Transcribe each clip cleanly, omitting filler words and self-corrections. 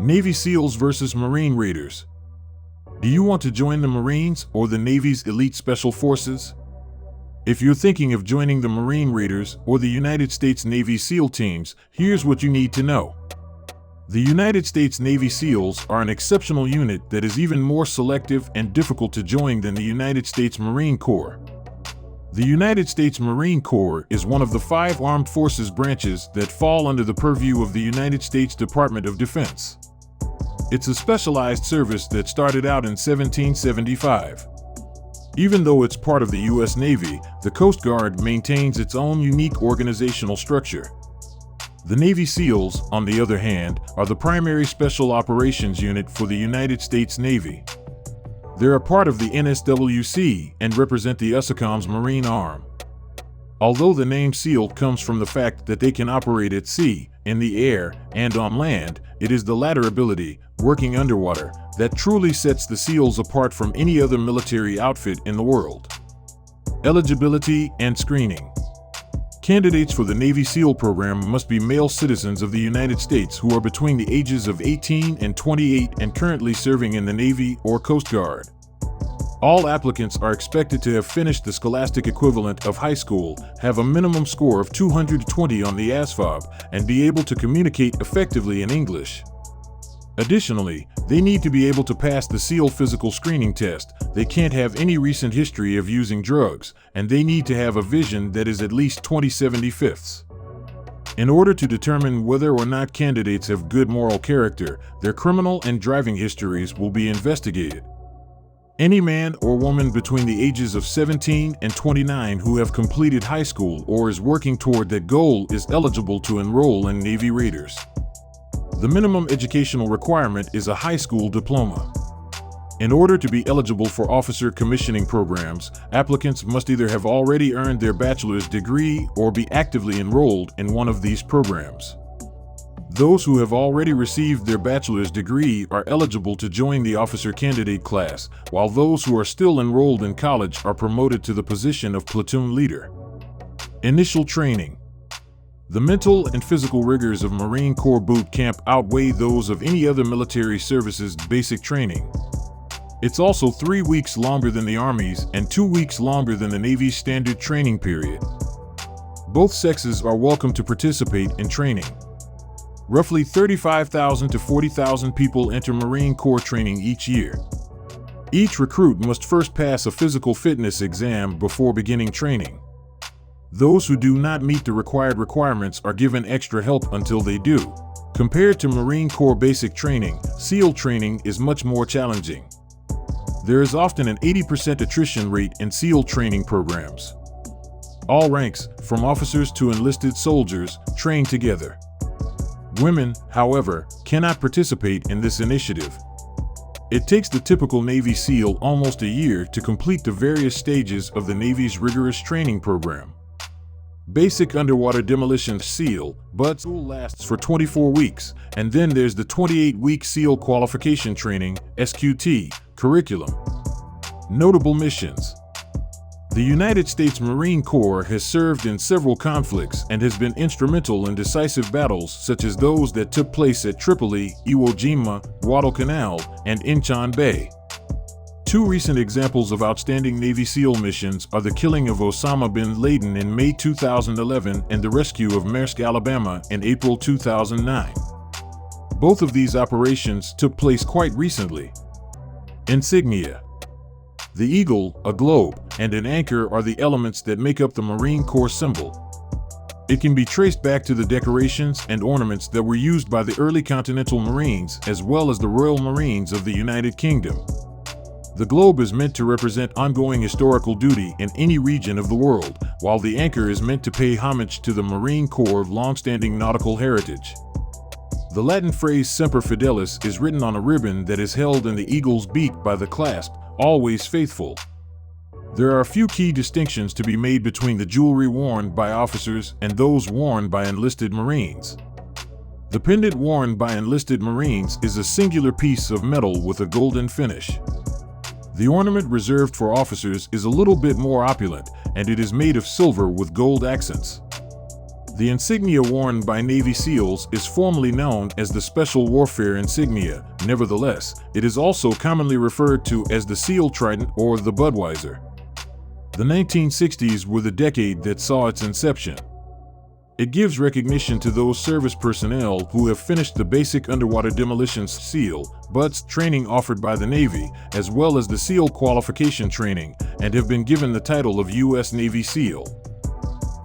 Navy SEALs versus Marine Raiders. Do you want to join the Marines or the Navy's elite special forces? If you're thinking of joining the Marine Raiders or the United States Navy SEAL teams, here's what you need to know. The United States Navy SEALs are an exceptional unit that is even more selective and difficult to join than the United States Marine Corps. The United States Marine Corps is one of the 5 armed forces branches that fall under the purview of the United States Department of Defense. It's a specialized service that started out in 1775. Even though it's part of the U.S. Navy, the Coast Guard maintains its own unique organizational structure. The Navy SEALs, on the other hand, are the primary special operations unit for the United States Navy. They're a part of the NSWC and represent the USACOM's Marine arm. Although the name SEAL comes from the fact that they can operate at sea, in the air, and on land, it is the latter ability, working underwater, that truly sets the SEALs apart from any other military outfit in the world. Eligibility and Screening. Candidates for the Navy SEAL program must be male citizens of the United States who are between the ages of 18 and 28 and currently serving in the Navy or Coast Guard. All applicants are expected to have finished the scholastic equivalent of high school, have a minimum score of 220 on the ASVAB, and be able to communicate effectively in English. Additionally, they need to be able to pass the SEAL physical screening test, they can't have any recent history of using drugs, and they need to have a vision that is at least 20/75. In order to determine whether or not candidates have good moral character, their criminal and driving histories will be investigated. Any man or woman between the ages of 17 and 29 who have completed high school or is working toward that goal is eligible to enroll in Navy Raiders. The minimum educational requirement is a high school diploma. In order to be eligible for officer commissioning programs, applicants must either have already earned their bachelor's degree or be actively enrolled in one of these programs. Those who have already received their bachelor's degree are eligible to join the officer candidate class, while those who are still enrolled in college are promoted to the position of platoon leader. Initial training. The mental and physical rigors of Marine Corps boot camp outweigh those of any other military service's basic training. It's also 3 weeks longer than the Army's and 2 weeks longer than the Navy's standard training period. Both sexes are welcome to participate in training. Roughly 35,000 to 40,000 people enter Marine Corps training each year. Each recruit must first pass a physical fitness exam before beginning training. Those who do not meet the required requirements are given extra help until they do. Compared to Marine Corps basic training, SEAL training is much more challenging. There is often an 80% attrition rate in SEAL training programs. All ranks, from officers to enlisted soldiers, train together. Women, however, cannot participate in this initiative. It takes the typical Navy SEAL almost a year to complete the various stages of the Navy's rigorous training program. Basic underwater demolition SEAL, but school lasts for 24 weeks, and then there's the 28-week SEAL qualification training, SQT, curriculum. Notable missions. The United States Marine Corps has served in several conflicts and has been instrumental in decisive battles such as those that took place at Tripoli, Iwo Jima, Guadalcanal, and Incheon Bay. 2 recent examples of outstanding Navy SEAL missions are the killing of Osama bin Laden in May 2011 and the rescue of Maersk, Alabama in April 2009. Both of these operations took place quite recently. Insignia. The eagle, a globe, and an anchor are the elements that make up the Marine Corps symbol. It can be traced back to the decorations and ornaments that were used by the early Continental Marines as well as the Royal Marines of the United Kingdom. The globe is meant to represent ongoing historical duty in any region of the world, while the anchor is meant to pay homage to the Marine Corps' long-standing nautical heritage. The Latin phrase Semper Fidelis is written on a ribbon that is held in the eagle's beak by the clasp, always faithful. There are a few key distinctions to be made between the jewelry worn by officers and those worn by enlisted Marines. The pendant worn by enlisted Marines is a singular piece of metal with a golden finish. The ornament reserved for officers is a little bit more opulent, and it is made of silver with gold accents. The insignia worn by Navy SEALs is formally known as the Special Warfare Insignia. Nevertheless, it is also commonly referred to as the SEAL Trident or the Budweiser. The 1960s were the decade that saw its inception. It gives recognition to those service personnel who have finished the basic underwater demolition SEAL (BUDS) training offered by the Navy, as well as the SEAL qualification training, and have been given the title of U.S. Navy SEAL.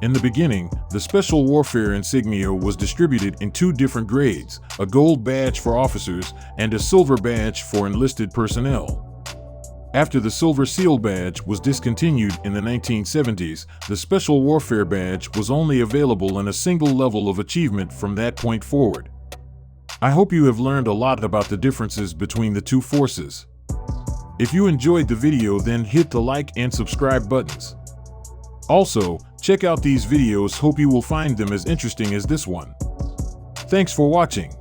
In the beginning, the Special Warfare Insignia was distributed in two different grades, a gold badge for officers and a silver badge for enlisted personnel. After the Silver SEAL badge was discontinued in the 1970s, the Special Warfare badge was only available in a single level of achievement from that point forward. I hope you have learned a lot about the differences between the two forces. If you enjoyed the video, then hit the like and subscribe buttons. Also, check out these videos. Hope you will find them as interesting as this one. Thanks for watching.